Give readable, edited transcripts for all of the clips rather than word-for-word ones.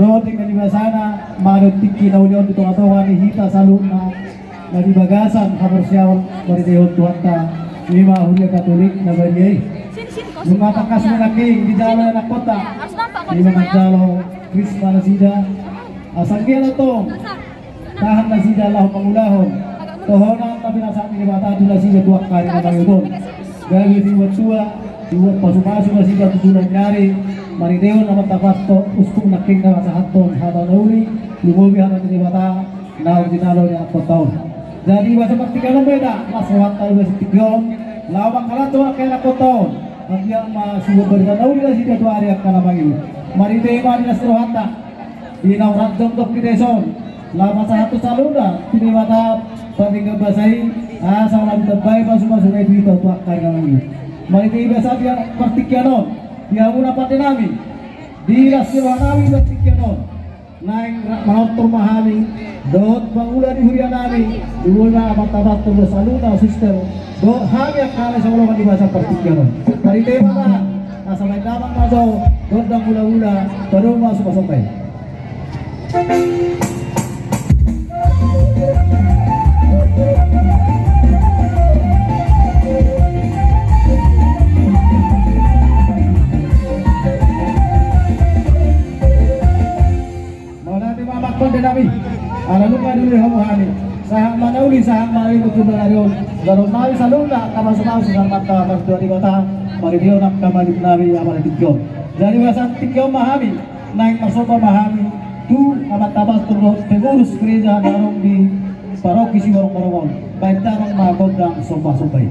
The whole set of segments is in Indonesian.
do tinggal di sana manut tiki na ulion itong atawan ni hita saluna na di bagasan kabar siyaw maritihon tuwata lima hulya katolik na banyay yung matakas mo na king di jalo na kota lima nagdalo Krisma na sida asangkya na to tahan na sida Allah pangulahon tohonan tapi nasabi ni bata ito na sida tuwak kari na mayudon gagi diwat tua diwat pasupasok na sida tutunan nyari maritihon na matakas to uskong na king na masahaton hata na uli lumubi hata ni bata na ordinalo niya at taon. Jadi bahasa praktikan beda, masawat tayo bahasa tikyon, lawak kalato kaya nakoton, at yang masubod berkanaw nila si Datu Ariak Kalabangil. Maritema nila serohata, dinawrat jomtok kideson, lama sa hatu saluna, tinimata patinggal basahin, sa walang tabay masuk itu tuak kaya Kalabangil. Maritema bahasa yang praktikyanon, dia muna pati namin, dilas serohanami praktikyanon. Naing mahontor mahali dot bangula di hurianami dula matabat to saluna sister do hanya kala sa ulo di bahasa pertikyanon dari tema na nasa may damang maso dot dang hula-hula baru masuk sampai Nami, alalu kaduli hamuhani, sahang manauli sahang manauli betul benarion, dalam nawi salunda kamar semau susah mata bertua di kota, maridio nak kamar di nawi amal tikyo. Jadi bahasa tikyo mahami, naik masuk mahami, tu amat tabas terus pengurus gereja darong di paroki Siwarong Barongon, baik darong magodang sompah-sompah.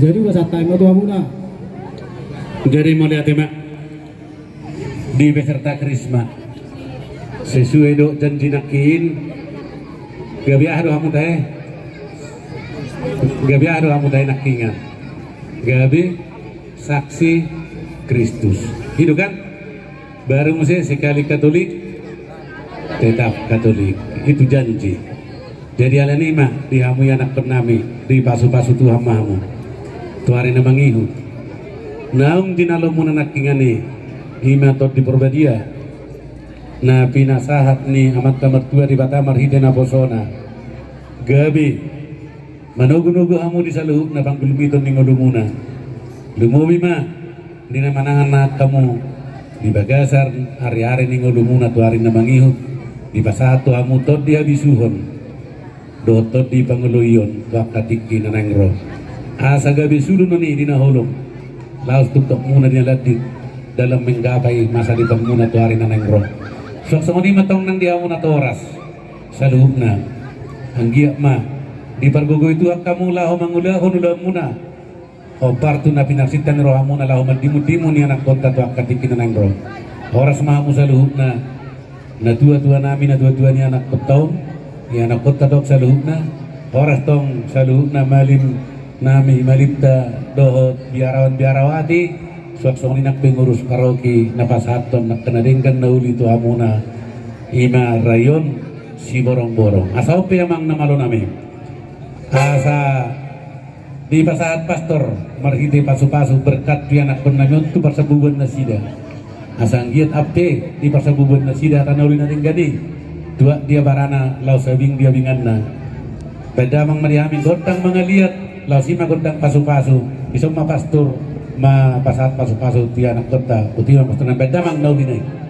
Jadi bahasa time itu muna. Jadi melihat tema di beserta Krisma sesuai dok janji nakin gabi ahdu kamu teh gabi ado kamu tayo nakingan gabi saksi Kristus itu kan baru mesti sekali Katolik tetap Katolik itu janji. Jadi ala nima dihamu anak penami di pasu-pasu Tuhan mahamu tuari na mangihu naung dinalomu anak kingani hima tot di Purbadia na pinasahat ni amat tua di Batamar hidena posona gabi manugu-nugu hamu di saluhuk na panggulumiton ning ulumuna lumubi ma di namanangan na kamu di Bagasar hari-hari ning ulumuna tuari na mangihu di pasahat tu hamu tot di habisuhon dotot di Panguluyon wakatiki na nangro asa gabi sulu nani di nahulong laos tuktok muna di ladit dalam menggapai masa di pangmuna tu hari na nangro sok semoni matong nang dia muna toras saluhna anggiak ma di pargogo itu kamu laho mangulahon ulah muna obar tu na pinaksitan ni rohamuna laho madimu-dimu ni anak kota tu wakatiki na nangro oras mahamu saluhna na tua-tua nami na tua-tua ni anak kotong ya anak kota dok saluhna oras tong saluhna malim nami malipta dohot biarawati suak-suak nak pengurus paroki napasaton nak kenadengkan nauli tu amuna ima rayon si borong-borong asa ope amang namalo nami asa di pasahat pastor marhite pasu-pasu berkat pi anak penamyon tu parsabuban na sida asa anggiat ape di parsabuban na sida tanauli na denggadi dua dia barana lau sabing dia binganna pada mang mariamin gondang mangaliat lau sima gondang pasu-pasu isom ma pastor ma pasat pasu-pasu ti anak kota putih ma pastor pada mang nau dinai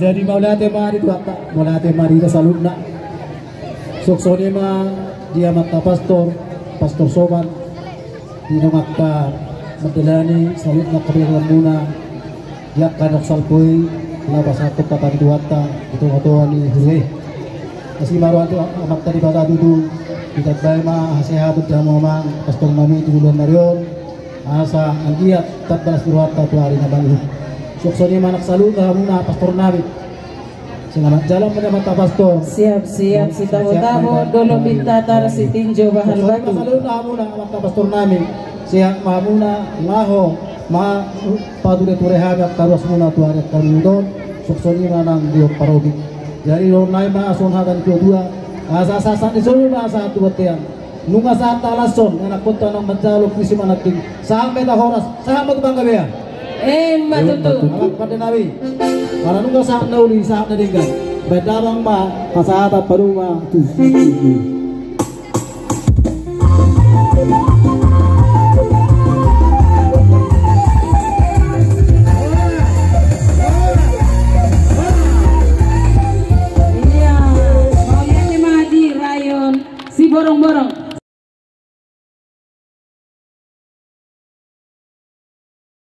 Jadi maulate mari tuata maulate mari sa saludna suksoni ma dia makta pastor Soban dino makta madalani saludna kabilang muna yak kanok salpoy labas ako patanduata ito ni Hule kasi maruan to makta di bata dudu kita bay ma hasehatod da mo mang pastor mami tululan na riyon asa ang giat tatdas durwata tuari na bangho sukso ni manak saluda muna pastor nabi selamat jalan pada mata pastor Siap-siap si tamu-tamu dulu bintatar si tinjo bahal batu. saluda muna mata pastor nabi siap mamuna laho ma padule turehagap tarus muna tuari kalundon sukso ni manang diok parogi jadi ron naik ma ason hadan kedua asa-asa di solo na sa tuwatian nunga sa talason anak punta ng madalok ni si manating sampai na horas sa magbanggabihan Matutu. alat pada nabi para nunga sa nauli sa nadinggan bedabang ma pasahata paruma tu